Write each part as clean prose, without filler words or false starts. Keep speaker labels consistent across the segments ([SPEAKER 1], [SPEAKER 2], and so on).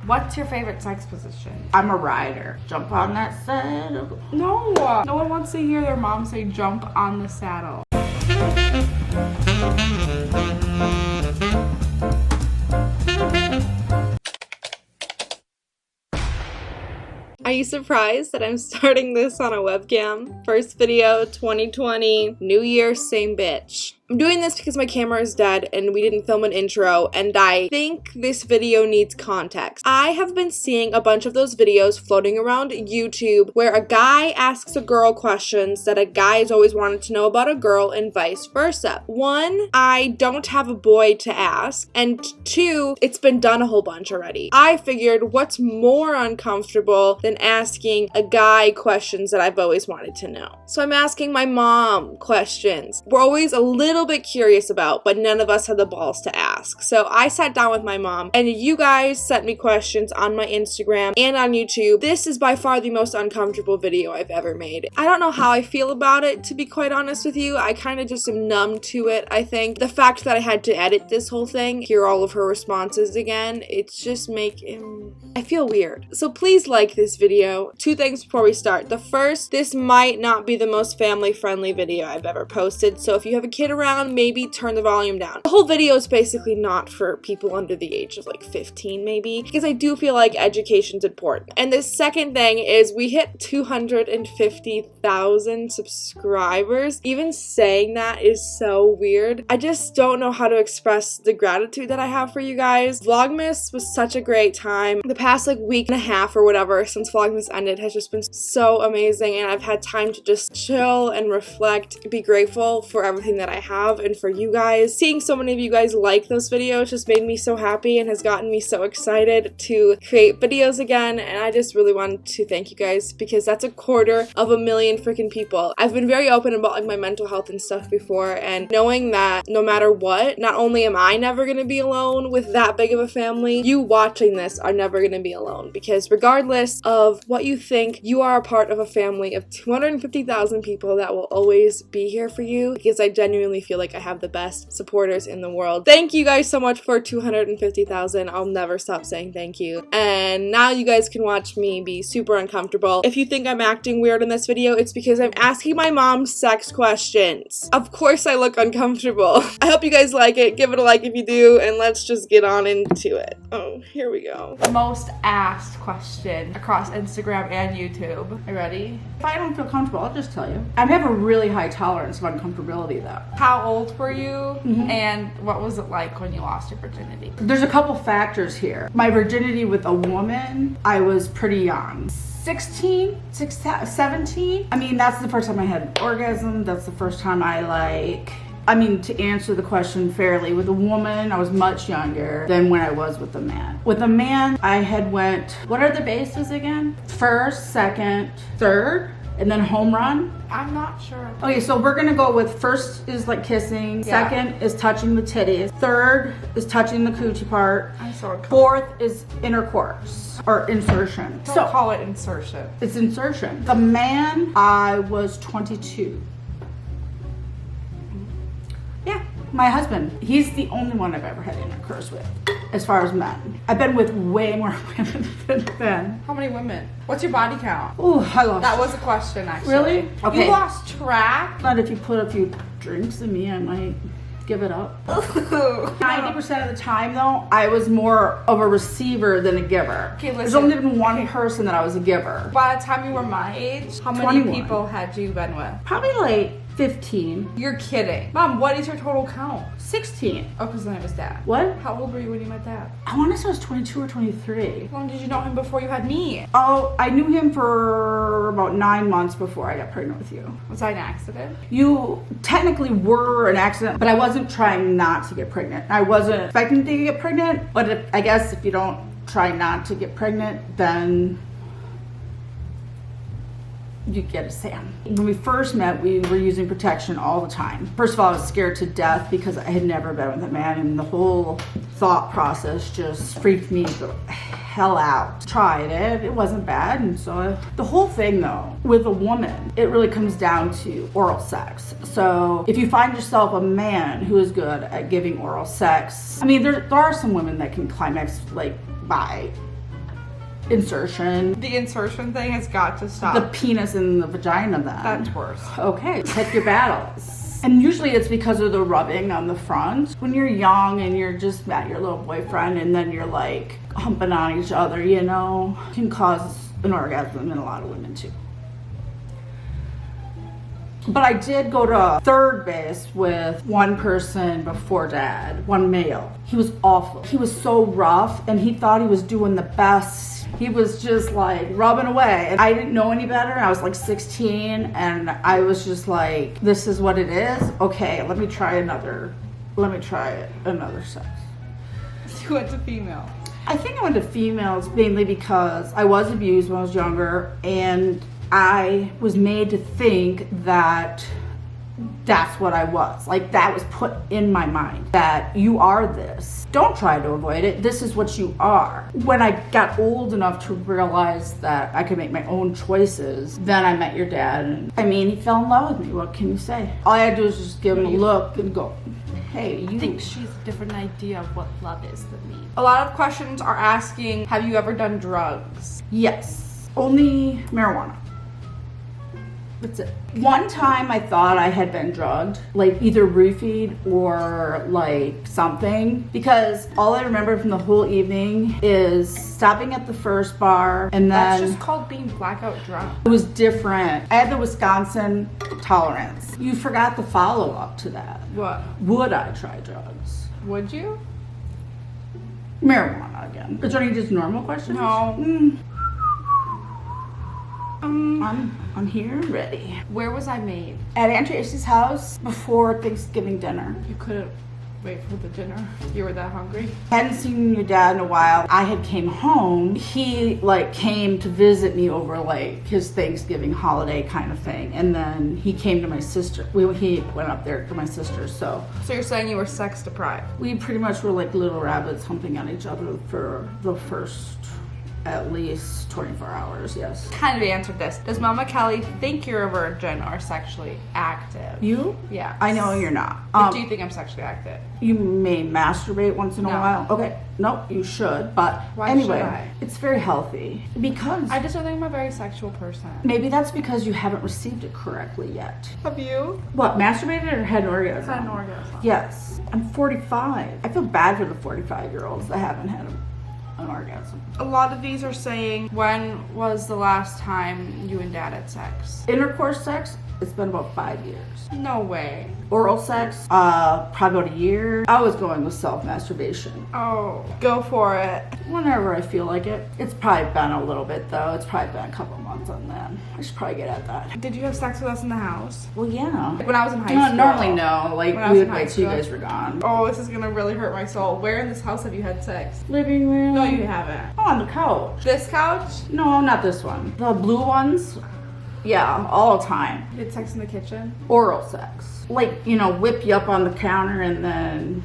[SPEAKER 1] What's your favorite sex position?
[SPEAKER 2] I'm a rider. Jump on that saddle.
[SPEAKER 1] No. No one wants to hear their mom say jump on the saddle.
[SPEAKER 3] Are you surprised that I'm starting this on a webcam? First video, 2020, New Year, same bitch. I'm doing this because my camera is dead and we didn't film an intro, and I think this video needs context. I have been seeing a bunch of those videos floating around YouTube where a guy asks a girl questions that a guy has always wanted to know about a girl and vice versa. One, I don't have a boy to ask, and two, it's been done a whole bunch already. I figured what's more uncomfortable than asking a guy questions that I've always wanted to know. So I'm asking my mom questions. We're always a little bit curious about, but none of us had the balls to ask. So I sat down with my mom, and you guys sent me questions on my Instagram and on YouTube. This is by far the most uncomfortable video I've ever made. I don't know how I feel about it, to be quite honest with you. I kind of just am numb to it, I think. The fact that I had to edit this whole thing, hear all of her responses again, it's just I feel weird. So please like this video. Two things before we start. The first, this might not be the most family-friendly video I've ever posted, so if you have a kid around, maybe turn the volume down. The whole video is basically not for people under the age of like 15 maybe, because I do feel like education's important. And the second thing is we hit 250,000 subscribers. Even saying that is so weird. I just don't know how to express the gratitude that I have for you guys. Vlogmas was such a great time. The past like week and a half or whatever since Vlogmas ended has just been so amazing, and I've had time to just chill and reflect, be grateful for everything that I have and for you guys. Seeing so many of you guys like those videos just made me so happy and has gotten me so excited to create videos again, and I just really wanted to thank you guys because that's 250,000 freaking people. I've been very open about like my mental health and stuff before, and knowing that no matter what, not only am I never gonna be alone with that big of a family, you watching this are never gonna be alone, because regardless of what you think, you are a part of a family of 250,000 people that will always be here for you, because I genuinely feel like I have the best supporters in the world. Thank you guys so much for 250,000. I'll never stop saying thank you. And now you guys can watch me be super uncomfortable. If you think I'm acting weird in this video, it's because I'm asking my mom sex questions. Of course I look uncomfortable. I hope you guys like it. Give it a like if you do, and let's just get on into it. Oh, here we go.
[SPEAKER 1] Most asked question across Instagram and YouTube. Are you ready?
[SPEAKER 2] If I don't feel comfortable, I'll just tell you. I have a really high tolerance of uncomfortability though.
[SPEAKER 1] How old were you, and what was it like when you lost your virginity?
[SPEAKER 2] There's a couple factors here. My virginity with a woman, I was pretty young. 17. I mean, that's the first time I had an orgasm. That's the first time to answer the question fairly, with a woman, I was much younger than when I was with a man. With a man, I had went, what are the bases again? First, second, third, and then home run.
[SPEAKER 1] I'm not sure.
[SPEAKER 2] Okay, so we're gonna go with first is like kissing, second is touching the titties, third is touching the coochie part,
[SPEAKER 1] I'm sorry.
[SPEAKER 2] Fourth is intercourse or insertion.
[SPEAKER 1] Don't call it insertion.
[SPEAKER 2] It's insertion. The man, I was 22. Yeah, my husband. He's the only one I've ever had intercourse with, as far as men. I've been with way more women than men.
[SPEAKER 1] How many women? What's your body count?
[SPEAKER 2] Ooh, I lost.
[SPEAKER 1] That was a question, actually.
[SPEAKER 2] Really? Okay.
[SPEAKER 1] You lost track?
[SPEAKER 2] But if you put a few drinks in me, I might give it up. 90% of the time, though, I was more of a receiver than a giver.
[SPEAKER 1] Okay, listen.
[SPEAKER 2] There's only been one person that I was a giver.
[SPEAKER 1] By the time you were my age, how many
[SPEAKER 2] 21.
[SPEAKER 1] people had you been with?
[SPEAKER 2] Probably like 15.
[SPEAKER 1] You're kidding. Mom, what is your total count?
[SPEAKER 2] 16.
[SPEAKER 1] Oh, because then it was Dad.
[SPEAKER 2] What?
[SPEAKER 1] How old were you when you met Dad?
[SPEAKER 2] I want to say I was 22 or 23.
[SPEAKER 1] How long did you know him before you had me?
[SPEAKER 2] Oh, I knew him for about 9 months before I got pregnant with you.
[SPEAKER 1] Was that an accident?
[SPEAKER 2] You technically were an accident, but I wasn't trying not to get pregnant. I wasn't expecting to get pregnant, but I guess if you don't try not to get pregnant, then you get a Sam. When we first met, we were using protection all the time. First of all, I was scared to death because I had never been with a man, and the whole thought process just freaked me the hell out. Tried it, it wasn't bad, and so the whole thing though, with a woman, it really comes down to oral sex. So if you find yourself a man who is good at giving oral sex, I mean, there are some women that can climax like by insertion.
[SPEAKER 1] The insertion thing has got to stop.
[SPEAKER 2] The penis in the vagina then.
[SPEAKER 1] That's worse.
[SPEAKER 2] Okay, pick your battles. And usually it's because of the rubbing on the front. When you're young and you're just met your little boyfriend and then you're like humping on each other, you know, can cause an orgasm in a lot of women too. But I did go to third base with one person before Dad, one male. He was awful. He was so rough and he thought he was doing the best. He was just like rubbing away. And I didn't know any better. I was like 16 and I was just like, this is what it is. Okay, let me try another sex.
[SPEAKER 1] You went to female.
[SPEAKER 2] I think I went to females mainly because I was abused when I was younger and I was made to think that that's what I was. Like that was put in my mind that you are this. Don't try to avoid it. This is what you are. When I got old enough to realize that I could make my own choices, then I met your dad. And I mean, he fell in love with me. What can you say? All I had to do was just give him a look and go, hey, you.
[SPEAKER 1] I think she's a different idea of what love is than me. A lot of questions are asking, have you ever done drugs?
[SPEAKER 2] Yes. Only marijuana. That's it. One time I thought I had been drugged, like either roofied or like something, because all I remember from the whole evening is stopping at the first bar and then...
[SPEAKER 1] That's just called being blackout drunk.
[SPEAKER 2] It was different. I had the Wisconsin tolerance. You forgot the follow-up to that.
[SPEAKER 1] What?
[SPEAKER 2] Would I try drugs?
[SPEAKER 1] Would you?
[SPEAKER 2] Marijuana again. Is there any just normal questions?
[SPEAKER 1] No.
[SPEAKER 2] I'm here, ready.
[SPEAKER 1] Where was I made?
[SPEAKER 2] At Aunt Tracy's house before Thanksgiving dinner.
[SPEAKER 1] You couldn't wait for the dinner. You were that hungry.
[SPEAKER 2] Hadn't seen your dad in a while. I had came home. He like came to visit me over like his Thanksgiving holiday kind of thing. And then he came to my sister. He went up there to my sister. So
[SPEAKER 1] you're saying you were sex deprived?
[SPEAKER 2] We pretty much were like little rabbits humping on each other for the first at least 24 hours, yes.
[SPEAKER 1] Kind of answered this. Does Mama Kelly think you're a virgin or sexually active?
[SPEAKER 2] You?
[SPEAKER 1] Yeah.
[SPEAKER 2] I know you're not.
[SPEAKER 1] But do you think I'm sexually active?
[SPEAKER 2] You may masturbate once in a while. Okay. Nope, you should. But
[SPEAKER 1] why
[SPEAKER 2] anyway,
[SPEAKER 1] should I?
[SPEAKER 2] It's very healthy. Because
[SPEAKER 1] I just don't think I'm a very sexual person.
[SPEAKER 2] Maybe that's because you haven't received it correctly yet.
[SPEAKER 1] Have you?
[SPEAKER 2] What, masturbated or had an orgasm?
[SPEAKER 1] Had an orgasm.
[SPEAKER 2] Yes. I'm 45. I feel bad for the 45-year-olds that haven't had an orgasm.
[SPEAKER 1] A lot of these are saying, when was the last time you and Dad had sex?
[SPEAKER 2] Intercourse sex, it's been about 5 years.
[SPEAKER 1] No way.
[SPEAKER 2] Oral sex, probably about a year. I was going with self-masturbation.
[SPEAKER 1] Oh, go for it.
[SPEAKER 2] Whenever I feel like it. It's probably been a little bit though. It's probably been a couple months on that. I should probably get at that.
[SPEAKER 1] Did you have sex with us in the house?
[SPEAKER 2] Well, yeah.
[SPEAKER 1] When I was in high school?
[SPEAKER 2] Normally no. Like, we would wait till you guys were gone.
[SPEAKER 1] Oh, this is gonna really hurt my soul. Where in this house have you had sex?
[SPEAKER 2] Living room.
[SPEAKER 1] No, you haven't.
[SPEAKER 2] Oh, on the couch.
[SPEAKER 1] This couch?
[SPEAKER 2] No, not this one. The blue ones? Yeah, all the time.
[SPEAKER 1] You had sex in the kitchen?
[SPEAKER 2] Oral sex. Like, you know, whip you up on the counter and then...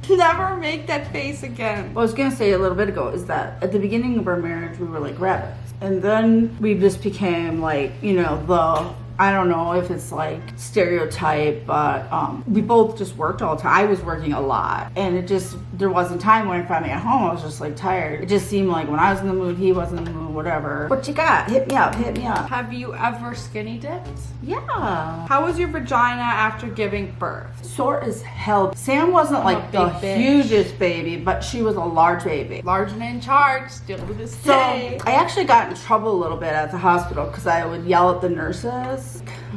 [SPEAKER 1] Never make that face again.
[SPEAKER 2] What I was gonna say a little bit ago is that at the beginning of our marriage, we were like rabbits. And then we just became like, you know, I don't know if it's like stereotype, but we both just worked all the time. I was working a lot, and there wasn't time when I finally got home. I was just like tired. It just seemed like when I was in the mood, he wasn't in the mood, whatever. What you got? Hit me up, hit me up.
[SPEAKER 1] Have you ever skinny dipped?
[SPEAKER 2] Yeah.
[SPEAKER 1] How was your vagina after giving birth?
[SPEAKER 2] Sore as hell. Sam wasn't like the hugest baby, but she was a large baby.
[SPEAKER 1] Large and in charge, still to this day.
[SPEAKER 2] I actually got in trouble a little bit at the hospital because I would yell at the nurses.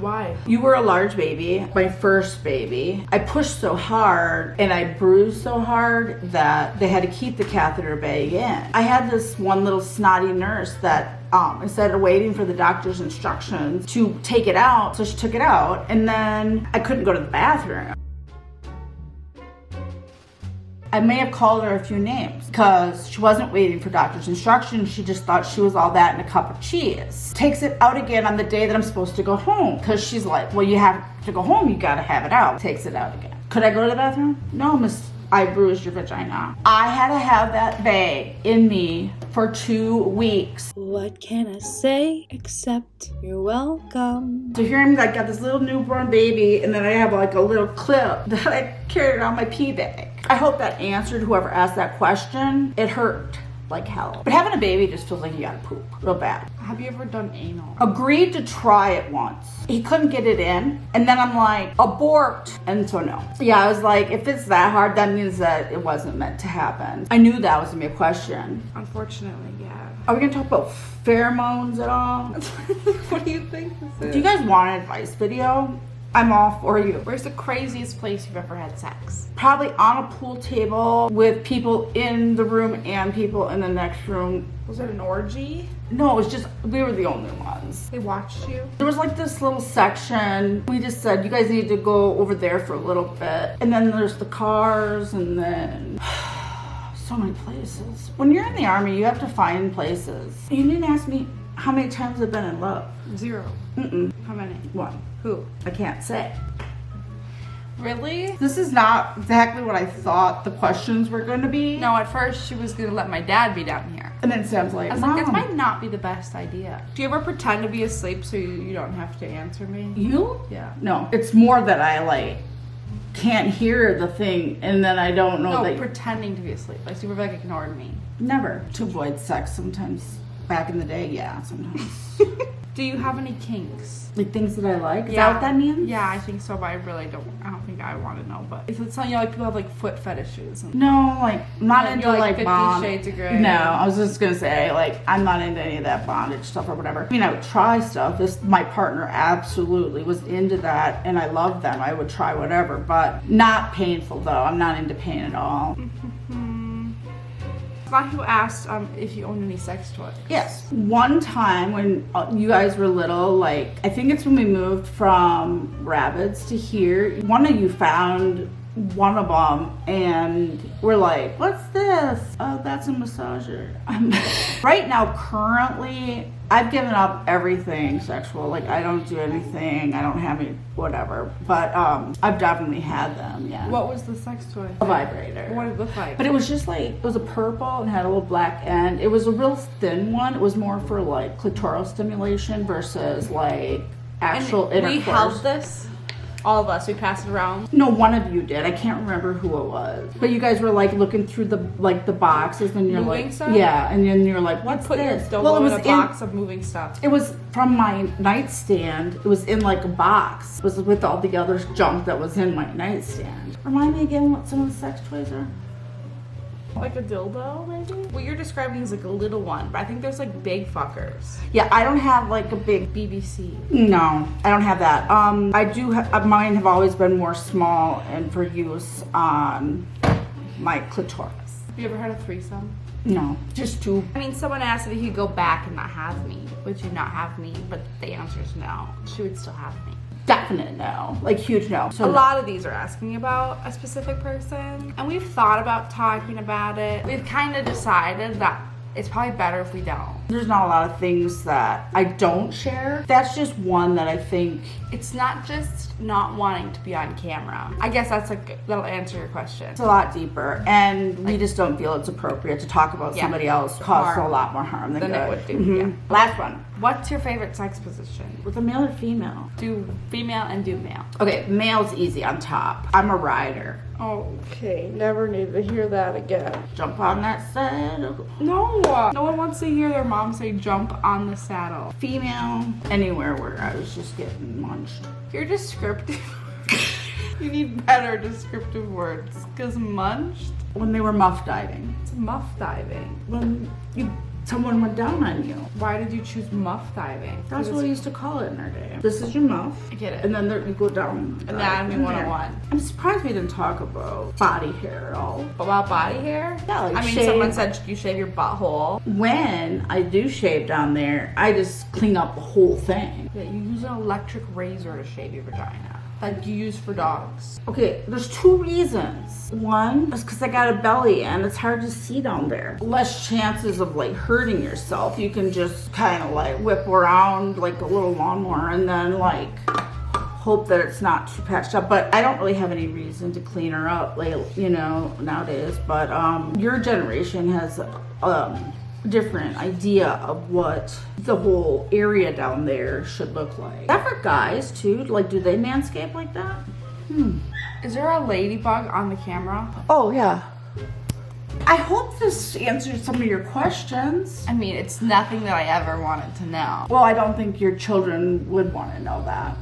[SPEAKER 1] Why?
[SPEAKER 2] You were a large baby, my first baby. I pushed so hard and I bruised so hard that they had to keep the catheter bag in. I had this one little snotty nurse that instead of waiting for the doctor's instructions to take it out, so she took it out, and then I couldn't go to the bathroom. I may have called her a few names because she wasn't waiting for doctor's instructions. She just thought she was all that in a cup of cheese. Takes it out again on the day that I'm supposed to go home because she's like, well, you have to go home. You got to have it out. Takes it out again. Could I go to the bathroom? No, miss. I bruised your vagina. I had to have that bag in me for 2 weeks.
[SPEAKER 3] What can I say except you're welcome?
[SPEAKER 2] So here I'm, I got this little newborn baby, and then I have like a little clip that I carried on my pee bag. I hope that answered whoever asked that question. It hurt. like hell. But having a baby just feels like you gotta poop real bad.
[SPEAKER 1] Have you ever done anal?
[SPEAKER 2] Agreed to try it once. He couldn't get it in. And then I'm like, abort. And so no. Yeah, I was like, if it's that hard, that means that it wasn't meant to happen. I knew that was gonna be a question.
[SPEAKER 1] Unfortunately, yeah.
[SPEAKER 2] Are we gonna talk about pheromones at all?
[SPEAKER 1] What do you think this is?
[SPEAKER 2] Do you guys want an advice video? I'm all for you.
[SPEAKER 1] Where's the craziest place you've ever had sex?
[SPEAKER 2] Probably on a pool table with people in the room and people in the next room.
[SPEAKER 1] Was it an orgy?
[SPEAKER 2] No, it was just, we were the only ones.
[SPEAKER 1] They watched you?
[SPEAKER 2] There was like this little section. We just said, you guys need to go over there for a little bit. And then there's the cars and then so many places. When you're in the army, you have to find places. You didn't ask me how many times I've been in love.
[SPEAKER 1] 0. How many?
[SPEAKER 2] 1.
[SPEAKER 1] Who?
[SPEAKER 2] I can't say.
[SPEAKER 1] Really?
[SPEAKER 2] This is not exactly what I thought the questions were going to be.
[SPEAKER 1] No, at first she was gonna let my dad be down here.
[SPEAKER 2] And then Sam's like,
[SPEAKER 1] I was
[SPEAKER 2] Mom.
[SPEAKER 1] like, this might not be the best idea. Do you ever pretend to be asleep so you don't have to answer me?
[SPEAKER 2] You?
[SPEAKER 1] Yeah.
[SPEAKER 2] No, it's more that I like can't hear the thing and then I don't know
[SPEAKER 1] No,
[SPEAKER 2] that.
[SPEAKER 1] pretending to be asleep. Like you were like ignored me.
[SPEAKER 2] Never. To avoid sex sometimes. Back in the day, yeah, sometimes.
[SPEAKER 1] Do you have any kinks?
[SPEAKER 2] Like things that I like? Is that what that means?
[SPEAKER 1] Yeah, I think so, but I don't think I want to know. But if it's something like people have like foot fetishes. And
[SPEAKER 2] No, like I'm not into
[SPEAKER 1] you're
[SPEAKER 2] like
[SPEAKER 1] 50
[SPEAKER 2] bond.
[SPEAKER 1] Shades of Grey.
[SPEAKER 2] No, I was just gonna say like I'm not into any of that bondage stuff or whatever. I mean, I would try stuff. My partner absolutely was into that, and I loved them. I would try whatever, but not painful though. I'm not into pain at all.
[SPEAKER 1] Not who asked if you owned any sex toys.
[SPEAKER 2] Yes. One time when you guys were little, like I think it's when we moved from Rabbits to here, one of you found one of them and we're like, what's this? Oh, that's a massager. Right now, currently, I've given up everything sexual. Like I don't do anything. I don't have any whatever. But I've definitely had them, yeah.
[SPEAKER 1] What was the sex toy?
[SPEAKER 2] A vibrator.
[SPEAKER 1] What did it look like?
[SPEAKER 2] But it was just like, it was a purple and had a little black end. It was a real thin one. It was more for like clitoral stimulation versus like actual
[SPEAKER 1] and
[SPEAKER 2] intercourse.
[SPEAKER 1] we held this? All of us, we passed it around?
[SPEAKER 2] No, one of you did. I can't remember who it was. But you guys were like looking through the boxes and you're
[SPEAKER 1] moving
[SPEAKER 2] like,
[SPEAKER 1] stuff?
[SPEAKER 2] yeah, and then you're like, what's
[SPEAKER 1] Put your
[SPEAKER 2] this?
[SPEAKER 1] dildo in a box of moving stuff.
[SPEAKER 2] It was from my nightstand. It was in like a box. It was with all the other junk that was in my nightstand. Remind me again what some of the sex toys are.
[SPEAKER 1] Like a dildo, maybe? What you're describing is like a little one, but I think there's like big fuckers.
[SPEAKER 2] Yeah, I don't have like a big
[SPEAKER 1] BBC.
[SPEAKER 2] No, I don't have that. I do have, mine have always been more small and for use on my clitoris.
[SPEAKER 1] Have you ever had a threesome?
[SPEAKER 2] No, just 2.
[SPEAKER 1] I mean, someone asked if you could go back and not have me. Would you not have me? But the answer is no. She would still have me.
[SPEAKER 2] Definite no, like huge no. So
[SPEAKER 1] a lot of these are asking about a specific person, and we've thought about talking about it. We've kind of decided that it's probably better if we don't.
[SPEAKER 2] There's not a lot of things that I don't share. That's just one that I think.
[SPEAKER 1] It's not just not wanting to be on camera. I guess that'll answer your question.
[SPEAKER 2] It's a lot deeper, and we just don't feel it's appropriate to talk about somebody else cause a lot more harm than good.
[SPEAKER 1] it would do.
[SPEAKER 2] Mm-hmm.
[SPEAKER 1] Yeah.
[SPEAKER 2] Last one.
[SPEAKER 1] What's your favorite sex position?
[SPEAKER 2] With a male or female?
[SPEAKER 1] Do female and do male.
[SPEAKER 2] Okay, male's easy on top. I'm a rider.
[SPEAKER 1] Okay, never need to hear that again.
[SPEAKER 2] Jump on that saddle.
[SPEAKER 1] No, no one wants to hear their mom say jump on the saddle.
[SPEAKER 2] Female, anywhere where I was just getting munched.
[SPEAKER 1] You're descriptive. You need better descriptive words. Because munched?
[SPEAKER 2] When they were muff diving.
[SPEAKER 1] It's muff diving.
[SPEAKER 2] When someone went down on you.
[SPEAKER 1] Why did you choose muff diving?
[SPEAKER 2] That's what we used to call it in our day. This is your muff.
[SPEAKER 1] I get it.
[SPEAKER 2] And then you go down.
[SPEAKER 1] Anatomy 101.
[SPEAKER 2] I'm surprised we didn't talk about body hair at all.
[SPEAKER 1] About body hair?
[SPEAKER 2] Yeah, like
[SPEAKER 1] I mean,
[SPEAKER 2] shave.
[SPEAKER 1] someone said you shave your butthole.
[SPEAKER 2] When I do shave down there, I just clean up the whole thing.
[SPEAKER 1] Yeah, you use an electric razor to shave your vagina. Like you use for dogs.
[SPEAKER 2] Okay, there's 2 reasons. One is because I got a belly and it's hard to see down there. Less chances of like hurting yourself. You can just kind of like whip around like a little lawnmower and then like hope that it's not too patched up. But I don't really have any reason to clean her up, like, you know, nowadays. But your generation has different idea of what the whole area down there should look like. Is that for guys too? Like, do they manscape like that?
[SPEAKER 1] Is there a ladybug on the camera?
[SPEAKER 2] Oh yeah. I hope this answers some of your questions.
[SPEAKER 1] I mean, it's nothing that I ever wanted to know.
[SPEAKER 2] Well, I don't think your children would want to know that.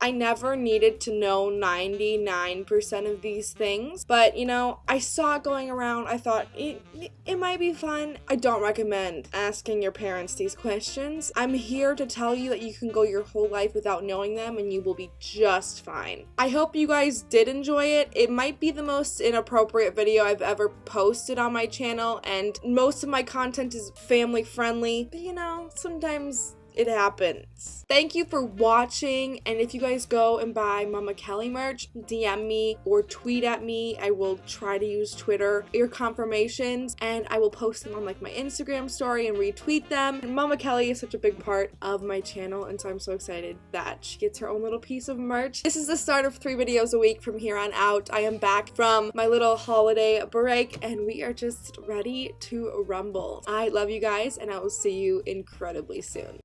[SPEAKER 3] I never needed to know 99% of these things, but you know, I saw it going around. I thought it might be fun. I don't recommend asking your parents these questions. I'm here to tell you that you can go your whole life without knowing them and you will be just fine. I hope you guys did enjoy it. It might be the most inappropriate video I've ever posted on my channel, and most of my content is family friendly, but you know, sometimes it happens. Thank you for watching, and if you guys go and buy Mama Kelly merch, DM me or tweet at me. I will try to use Twitter, your confirmations, and I will post them on like my Instagram story and retweet them. And Mama Kelly is such a big part of my channel, and so I'm so excited that she gets her own little piece of merch. This is the start of 3 videos a week from here on out. I am back from my little holiday break, and we are just ready to rumble. I love you guys, and I will see you incredibly soon.